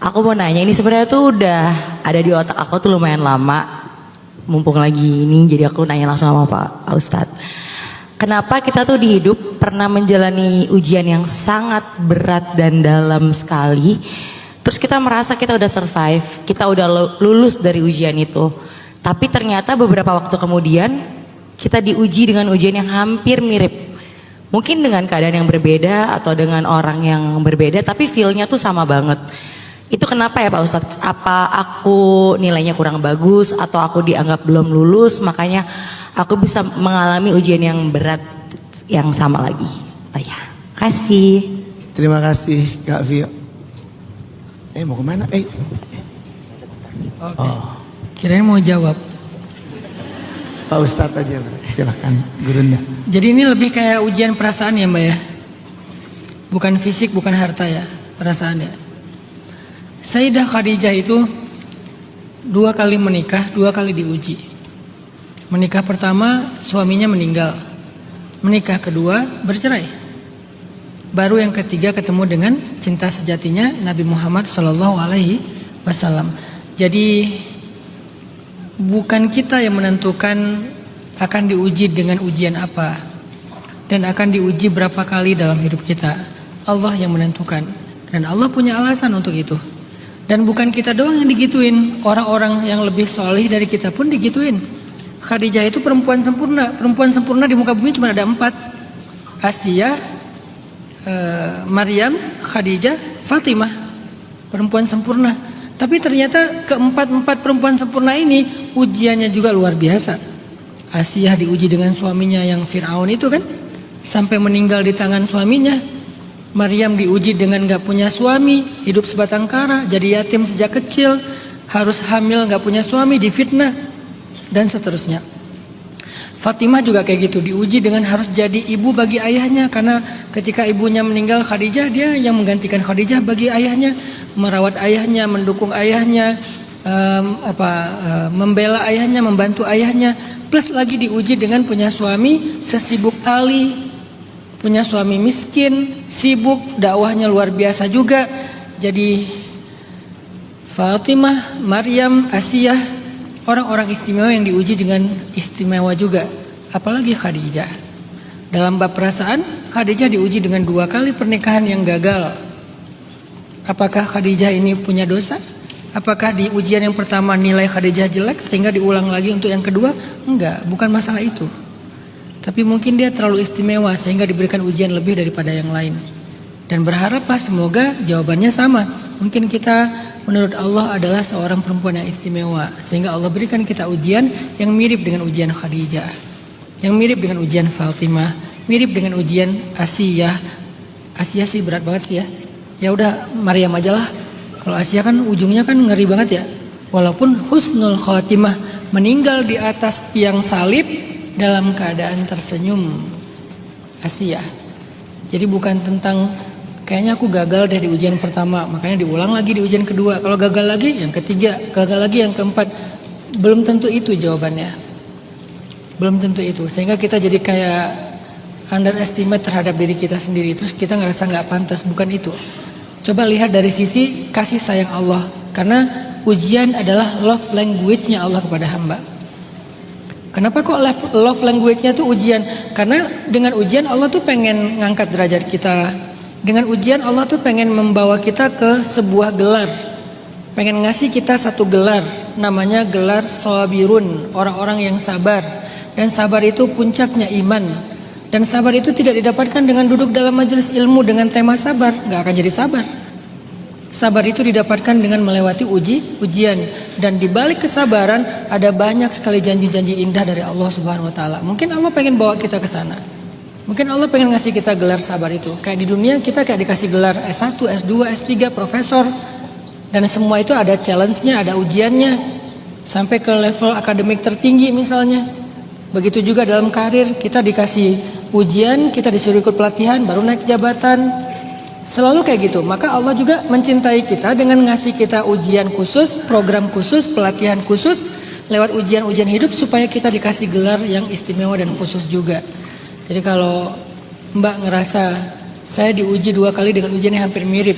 Aku mau nanya, ini sebenarnya tuh udah ada di otak aku tuh lumayan lama. Mumpung lagi ini, jadi aku nanya langsung sama Pak Ustadz. Kenapa kita tuh di hidup pernah menjalani ujian yang sangat berat dan dalam sekali, terus kita merasa kita udah survive, kita udah lulus dari ujian itu. Tapi ternyata beberapa waktu kemudian kita diuji dengan ujian yang hampir mirip. Mungkin dengan keadaan yang berbeda atau dengan orang yang berbeda, tapi feel-nya tuh sama banget. Itu kenapa ya Pak Ustadz? Apa aku nilainya kurang bagus atau aku dianggap belum lulus, makanya aku bisa mengalami ujian yang berat yang sama lagi? Oh ya, kasih. Terima kasih Kak Vio. Mau kemana? Oke. Kirain mau jawab. Pak Ustadz aja, silahkan Gurunda. Jadi ini lebih kayak ujian perasaan ya Mbak ya? Bukan fisik, bukan harta ya, perasaan ya. Sayyidah Khadijah itu 2 kali menikah, 2 kali diuji. Menikah pertama suaminya meninggal, menikah kedua bercerai. Baru yang ketiga ketemu dengan cinta sejatinya Nabi Muhammad SAW. Jadi bukan kita yang menentukan akan diuji dengan ujian apa dan akan diuji berapa kali dalam hidup kita. Allah yang menentukan dan Allah punya alasan untuk itu. Dan bukan kita doang yang digituin, orang-orang yang lebih solih dari kita pun digituin. Khadijah itu perempuan sempurna di muka bumi cuma ada 4. Asiyah, Maryam, Khadijah, Fatimah, perempuan sempurna. Tapi ternyata keempat perempuan sempurna ini ujiannya juga luar biasa. Asiyah diuji dengan suaminya yang Fir'aun itu kan, sampai meninggal di tangan suaminya. Maryam diuji dengan gak punya suami, hidup sebatang kara, jadi yatim sejak kecil, harus hamil gak punya suami, difitnah, dan seterusnya. Fatimah juga kayak gitu, diuji dengan harus jadi ibu bagi ayahnya, karena ketika ibunya meninggal Khadijah, dia yang menggantikan Khadijah bagi ayahnya, merawat ayahnya, mendukung ayahnya, membela ayahnya, membantu ayahnya, plus lagi diuji dengan punya suami sesibuk Ali, punya suami miskin, sibuk, dakwahnya luar biasa juga. Jadi Fatimah, Maryam, Asiyah, orang-orang istimewa yang diuji dengan istimewa juga. Apalagi Khadijah. Dalam bab perasaan, Khadijah diuji dengan 2 kali pernikahan yang gagal. Apakah Khadijah ini punya dosa? Apakah di ujian yang pertama nilai Khadijah jelek sehingga diulang lagi untuk yang kedua? Enggak, bukan masalah itu. Tapi mungkin dia terlalu istimewa sehingga diberikan ujian lebih daripada yang lain. Dan berharaplah semoga jawabannya sama. Mungkin kita menurut Allah adalah seorang perempuan yang istimewa, sehingga Allah berikan kita ujian yang mirip dengan ujian Khadijah, yang mirip dengan ujian Fatimah, mirip dengan ujian Asiyah. Asiyah sih berat banget sih ya. Ya udah Maryam aja lah. Kalau Asiyah kan ujungnya kan ngeri banget ya. Walaupun husnul khatimah, meninggal di atas tiang salib dalam keadaan tersenyum. Asiyah. Jadi bukan tentang kayaknya aku gagal deh di ujian pertama, makanya diulang lagi di ujian kedua. Kalau gagal lagi yang ketiga, gagal lagi yang keempat. Belum tentu itu jawabannya. Belum tentu itu. Sehingga kita jadi kayak underestimate terhadap diri kita sendiri. Terus kita ngerasa gak pantas. Bukan itu. Coba lihat dari sisi kasih sayang Allah. Karena ujian adalah love language-nya Allah kepada hamba. Kenapa kok love language-nya tuh ujian? Karena dengan ujian Allah tuh pengen ngangkat derajat kita. Dengan ujian Allah tuh pengen membawa kita ke sebuah gelar. Pengen ngasih kita satu gelar. Namanya gelar sabirun, orang-orang yang sabar. Dan sabar itu puncaknya iman. Dan sabar itu tidak didapatkan dengan duduk dalam majelis ilmu dengan tema sabar. Gak akan jadi sabar. Sabar itu didapatkan dengan melewati ujian. Dan di balik kesabaran ada banyak sekali janji-janji indah dari Allah Subhanahu wa taala. Mungkin Allah pengen bawa kita ke sana. Mungkin Allah pengen ngasih kita gelar sabar itu. Kayak di dunia kita kayak dikasih gelar S1, S2, S3, profesor. Dan semua itu ada challenge-nya, ada ujiannya. Sampai ke level akademik tertinggi misalnya. Begitu juga dalam karir, kita dikasih ujian, kita disuruh ikut pelatihan, baru naik jabatan. Selalu kayak gitu. Maka Allah juga mencintai kita dengan ngasih kita ujian khusus, program khusus, pelatihan khusus lewat ujian-ujian hidup supaya kita dikasih gelar yang istimewa dan khusus juga. Jadi kalau Mbak ngerasa saya diuji 2 kali dengan ujian yang hampir mirip,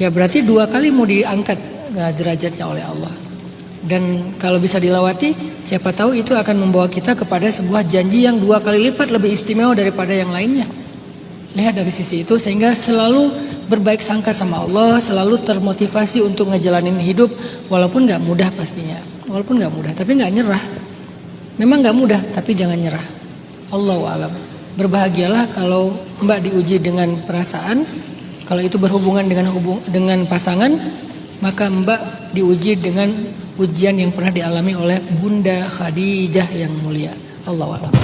ya berarti 2 kali mau diangkat derajatnya oleh Allah. Dan kalau bisa dilewati, siapa tahu itu akan membawa kita kepada sebuah janji yang 2 kali lipat lebih istimewa daripada yang lainnya. Lihat dari sisi itu, sehingga selalu berbaik sangka sama Allah, selalu termotivasi untuk ngejalanin hidup, walaupun gak mudah pastinya. Walaupun gak mudah, tapi gak nyerah. Memang gak mudah, tapi jangan nyerah. Allahu a'lam. Berbahagialah kalau Mbak diuji dengan perasaan. Kalau itu berhubungan dengan pasangan, maka Mbak diuji dengan ujian yang pernah dialami oleh Bunda Khadijah yang mulia. Allahu a'lam.